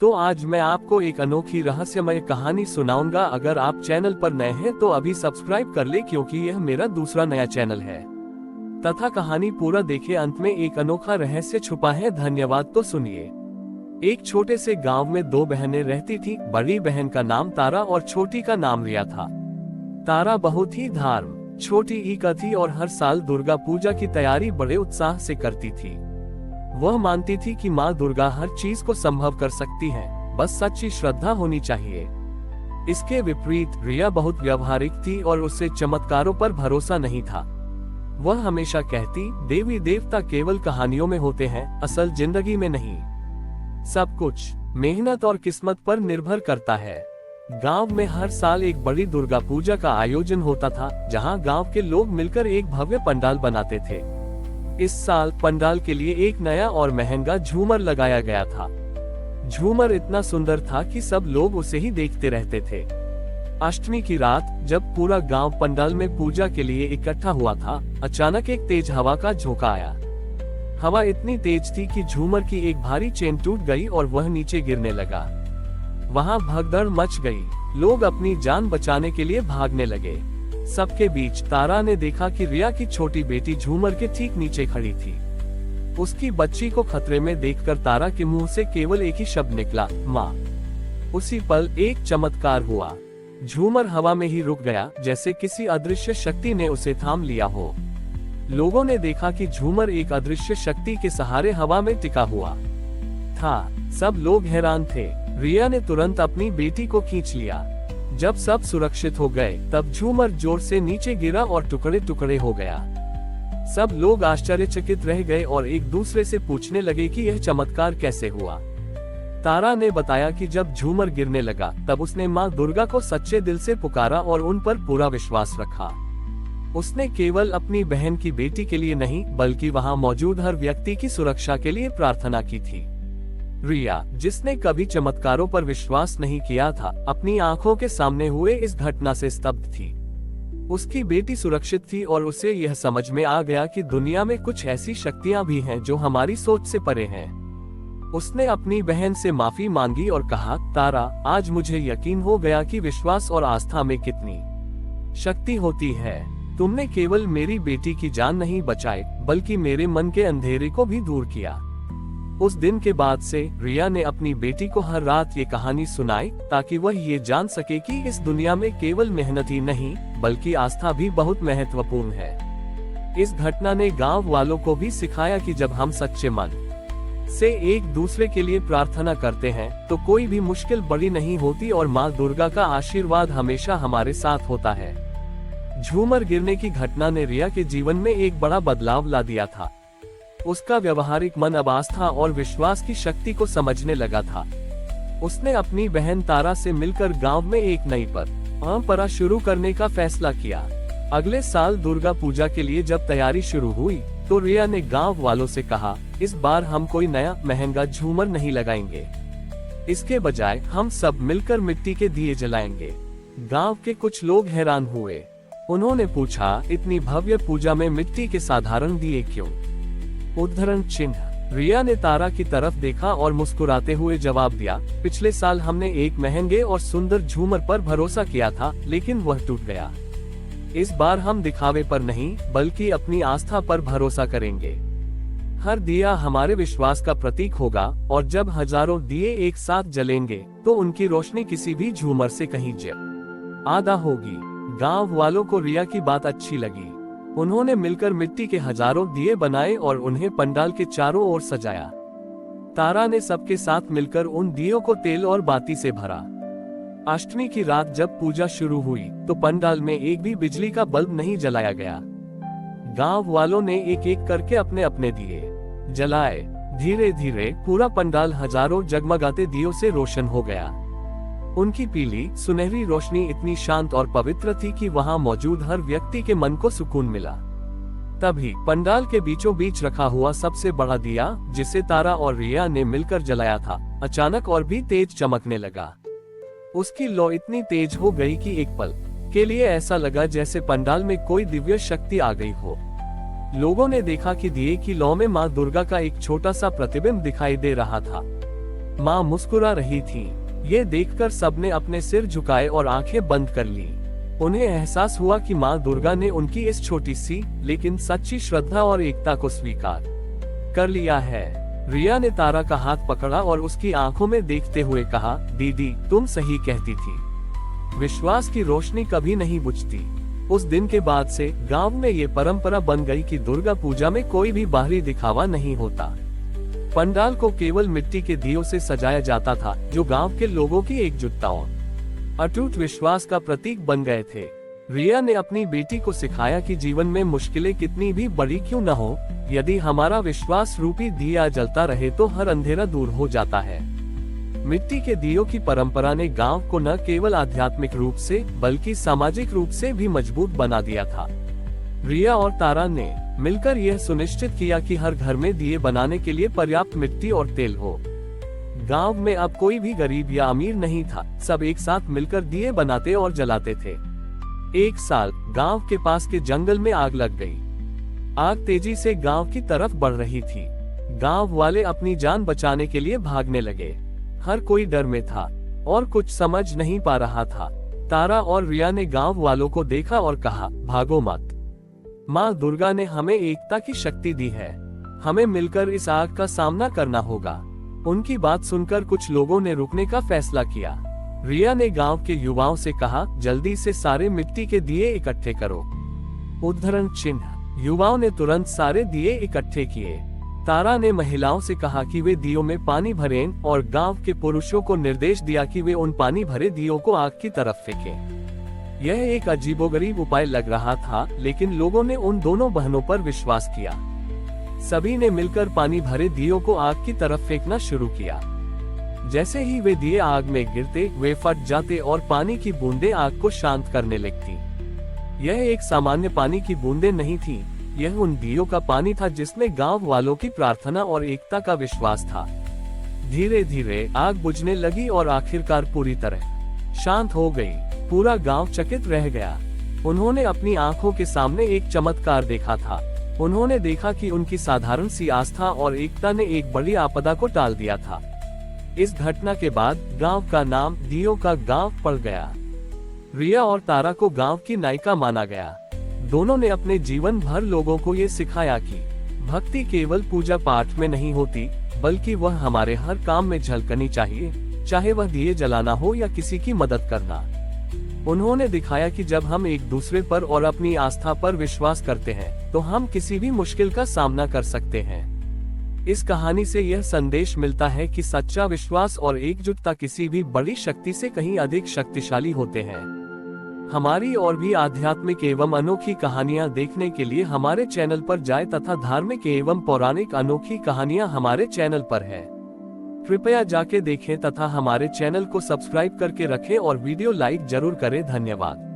तो आज मैं आपको एक अनोखी रहस्यमय कहानी सुनाऊंगा। अगर आप चैनल पर नए हैं तो अभी सब्सक्राइब कर ले, क्योंकि यह मेरा दूसरा नया चैनल है। तथा कहानी पूरा देखे, अंत में एक अनोखा रहस्य छुपा है। धन्यवाद। तो सुनिए। एक छोटे से गांव में दो बहनें रहती थी। बड़ी बहन का नाम तारा और छोटी का नाम रिया था। तारा बहुत ही धार्म, छोटी ईका थी और हर साल दुर्गा पूजा की तैयारी बड़े उत्साह से करती थी। वह मानती थी कि माँ दुर्गा हर चीज को संभव कर सकती है, बस सच्ची श्रद्धा होनी चाहिए। इसके विपरीत रिया बहुत व्यवहारिक थी और उसे चमत्कारों पर भरोसा नहीं था। वह हमेशा कहती, देवी देवता केवल कहानियों में होते हैं, असल जिंदगी में नहीं। सब कुछ मेहनत और किस्मत पर निर्भर करता है। गांव में हर साल एक बड़ी दुर्गा पूजा का आयोजन होता था, जहां गांव के लोग मिलकर एक भव्य पंडाल बनाते थे। इस साल पंडाल के लिए एक नया और महंगा झूमर लगाया गया था। झूमर इतना सुंदर था कि सब लोग उसे ही देखते रहते थे। अष्टमी की रात जब पूरा गांव पंडाल में पूजा के लिए इकट्ठा हुआ था, अचानक एक तेज हवा का झोंका आया। हवा इतनी तेज थी कि झूमर की एक भारी चेन टूट गई और वह नीचे गिरने लगा। वहां भगदड़ मच गई। लोग अपनी जान बचाने के लिए भागने लगे। सबके बीच तारा ने देखा कि रिया की छोटी बेटी झूमर के ठीक नीचे खड़ी थी। उसकी बच्ची को खतरे में देखकर तारा के मुंह से केवल एक ही शब्द निकला, माँ। उसी पल एक चमत्कार हुआ। झूमर हवा में ही रुक गया, जैसे किसी अदृश्य शक्ति ने उसे थाम लिया हो। लोगों ने देखा कि झूमर एक अदृश्य शक्ति के सहारे हवा में टिका हुआ था। सब लोग हैरान थे। रिया ने तुरंत अपनी बेटी को खींच लिया। जब सब सुरक्षित हो गए, तब झूमर जोर से नीचे गिरा और टुकड़े टुकड़े हो गया। सब लोग आश्चर्यचकित रह गए और एक दूसरे से पूछने लगे कि यह चमत्कार कैसे हुआ। तारा ने बताया कि जब झूमर गिरने लगा, तब उसने माँ दुर्गा को सच्चे दिल से पुकारा और उन पर पूरा विश्वास रखा। उसने केवल अपनी बहन की बेटी के लिए नहीं, बल्कि वहाँ मौजूद हर व्यक्ति की सुरक्षा के लिए प्रार्थना की थी। रिया, जिसने कभी चमत्कारों पर विश्वास नहीं किया था, अपनी आंखों के सामने हुए इस घटना से स्तब्ध थी। उसकी बेटी सुरक्षित थी और उसे यह समझ में आ गया कि दुनिया में कुछ ऐसी शक्तियां भी हैं जो हमारी सोच से परे हैं। उसने अपनी बहन से माफी मांगी और कहा, तारा, आज मुझे यकीन हो गया कि विश्वास और आस्था में कितनी शक्ति होती है। तुमने केवल मेरी बेटी की जान नहीं बचाई, बल्कि मेरे मन के अंधेरे को भी दूर किया। उस दिन के बाद से रिया ने अपनी बेटी को हर रात ये कहानी सुनाई, ताकि वह ये जान सके कि इस दुनिया में केवल मेहनत ही नहीं, बल्कि आस्था भी बहुत महत्वपूर्ण है। इस घटना ने गांव वालों को भी सिखाया कि जब हम सच्चे मन से एक दूसरे के लिए प्रार्थना करते हैं, तो कोई भी मुश्किल बड़ी नहीं होती और माँ दुर्गा का आशीर्वाद हमेशा हमारे साथ होता है। झूमर गिरने की घटना ने रिया के जीवन में एक बड़ा बदलाव ला दिया था। उसका व्यवहारिक मन अब आस्था और विश्वास की शक्ति को समझने लगा था। उसने अपनी बहन तारा से मिलकर गांव में एक नई परंपरा शुरू करने का फैसला किया। अगले साल दुर्गा पूजा के लिए जब तैयारी शुरू हुई, तो रिया ने गांव वालों से कहा, इस बार हम कोई नया महंगा झूमर नहीं लगाएंगे। इसके बजाय हम सब मिलकर मिट्टी के दिए जलाएंगे। गांव के कुछ लोग हैरान हुए। उन्होंने पूछा, इतनी भव्य पूजा में मिट्टी के साधारण दिए क्यों? उद्धरण चिन्ह। रिया ने तारा की तरफ देखा और मुस्कुराते हुए जवाब दिया, पिछले साल हमने एक महंगे और सुंदर झूमर पर भरोसा किया था, लेकिन वह टूट गया। इस बार हम दिखावे पर नहीं, बल्कि अपनी आस्था पर भरोसा करेंगे। हर दिया हमारे विश्वास का प्रतीक होगा, और जब हजारों दिए एक साथ जलेंगे, तो उनकी रोशनी किसी भी झूमर से कहीं ज्यादा होगी। गांव वालों को रिया की बात अच्छी लगी। उन्होंने मिलकर मिट्टी के हजारों दिए बनाए और उन्हें पंडाल के चारों ओर सजाया। तारा ने सबके साथ मिलकर उन दियों को तेल और बाती से भरा। अष्टमी की रात जब पूजा शुरू हुई, तो पंडाल में एक भी बिजली का बल्ब नहीं जलाया गया। गांव वालों ने एक एक करके अपने अपने दिए जलाए। धीरे धीरे पूरा पंडाल हजारों जगमगाते दियों से रोशन हो गया। उनकी पीली सुनहरी रोशनी इतनी शांत और पवित्र थी कि वहां मौजूद हर व्यक्ति के मन को सुकून मिला। तभी पंडाल के बीचों बीच रखा हुआ सबसे बड़ा दिया, जिसे तारा और रिया ने मिलकर जलाया था, अचानक और भी तेज चमकने लगा। उसकी लौ इतनी तेज हो गई कि एक पल के लिए ऐसा लगा जैसे पंडाल में कोई दिव्य शक्ति आ गई हो। लोगों ने देखा कि दिए की लौ में माँ दुर्गा का एक छोटा सा प्रतिबिंब दिखाई दे रहा था। माँ मुस्कुरा रही थी। ये देखकर सबने अपने सिर झुकाए और आंखें बंद कर ली। उन्हें एहसास हुआ कि माँ दुर्गा ने उनकी इस छोटी सी लेकिन सच्ची श्रद्धा और एकता को स्वीकार कर लिया है। रिया ने तारा का हाथ पकड़ा और उसकी आंखों में देखते हुए कहा, दीदी तुम सही कहती थी, विश्वास की रोशनी कभी नहीं बुझती। उस दिन के बाद से गांव में ये परंपरा बन गई कि दुर्गा पूजा में कोई भी बाहरी दिखावा नहीं होता। पंडाल को केवल मिट्टी के दियों से सजाया जाता था, जो गांव के लोगों की एकजुटता और अटूट विश्वास का प्रतीक बन गए थे। रिया ने अपनी बेटी को सिखाया कि जीवन में मुश्किलें कितनी भी बड़ी क्यों न हो, यदि हमारा विश्वास रूपी दिया जलता रहे तो हर अंधेरा दूर हो जाता है। मिट्टी के दियों की परंपरा ने गांव को न केवल आध्यात्मिक रूप से बल्कि सामाजिक रूप से भी मजबूत बना दिया था। रिया और तारा ने मिलकर यह सुनिश्चित किया कि हर घर में दिए बनाने के लिए पर्याप्त मिट्टी और तेल हो। गांव में अब कोई भी गरीब या अमीर नहीं था, सब एक साथ मिलकर दिए बनाते और जलाते थे। एक साल गांव के पास के जंगल में आग लग गई। आग तेजी से गांव की तरफ बढ़ रही थी। गांव वाले अपनी जान बचाने के लिए भागने लगे। हर कोई डर में था और कुछ समझ नहीं पा रहा था। तारा और रिया ने गांव वालों को देखा और कहा, भागो मत, माँ दुर्गा ने हमें एकता की शक्ति दी है, हमें मिलकर इस आग का सामना करना होगा। उनकी बात सुनकर कुछ लोगों ने रुकने का फैसला किया। रिया ने गांव के युवाओं से कहा, जल्दी से सारे मिट्टी के दिए इकट्ठे करो। उद्धरण चिन्ह। युवाओं ने तुरंत सारे दिए इकट्ठे किए। तारा ने महिलाओं से कहा कि वे दियों में पानी भरें और गांव के पुरुषों को निर्देश दिया कि वे उन पानी भरे दियों को आग की तरफ फेंकें। यह एक अजीबोगरीब उपाय लग रहा था, लेकिन लोगों ने उन दोनों बहनों पर विश्वास किया। सभी ने मिलकर पानी भरे दियों को आग की तरफ फेंकना शुरू किया। जैसे ही वे दिए आग में गिरते, वे फट जाते और पानी की बूंदें आग को शांत करने लगती। यह एक सामान्य पानी की बूंदें नहीं थी, यह उन दियों का पानी था जिसमें गांव वालों की प्रार्थना और एकता का विश्वास था। धीरे धीरे आग बुझने लगी और आखिरकार पूरी तरह शांत हो गई। पूरा गांव चकित रह गया। उन्होंने अपनी आंखों के सामने एक चमत्कार देखा था। उन्होंने देखा कि उनकी साधारण सी आस्था और एकता ने एक बड़ी आपदा को टाल दिया था। इस घटना के बाद गांव का नाम दियों का गांव पड़ गया। रिया और तारा को गांव की नायिका माना गया। दोनों ने अपने जीवन भर लोगों को ये सिखाया कि भक्ति केवल पूजा पाठ में नहीं होती, बल्कि वह हमारे हर काम में झलकनी चाहिए, चाहे वह दिए जलाना हो या किसी की मदद करना। उन्होंने दिखाया कि जब हम एक दूसरे पर और अपनी आस्था पर विश्वास करते हैं, तो हम किसी भी मुश्किल का सामना कर सकते हैं। इस कहानी से यह संदेश मिलता है कि सच्चा विश्वास और एकजुटता किसी भी बड़ी शक्ति से कहीं अधिक शक्तिशाली होते हैं। हमारी और भी आध्यात्मिक एवं अनोखी कहानियां देखने के लिए हमारे चैनल पर जाएं तथा धार्मिक एवं पौराणिक अनोखी कहानियां हमारे चैनल पर है। कृपया जाके देखें तथा हमारे चैनल को सब्सक्राइब करके रखें और वीडियो लाइक जरूर करें। धन्यवाद।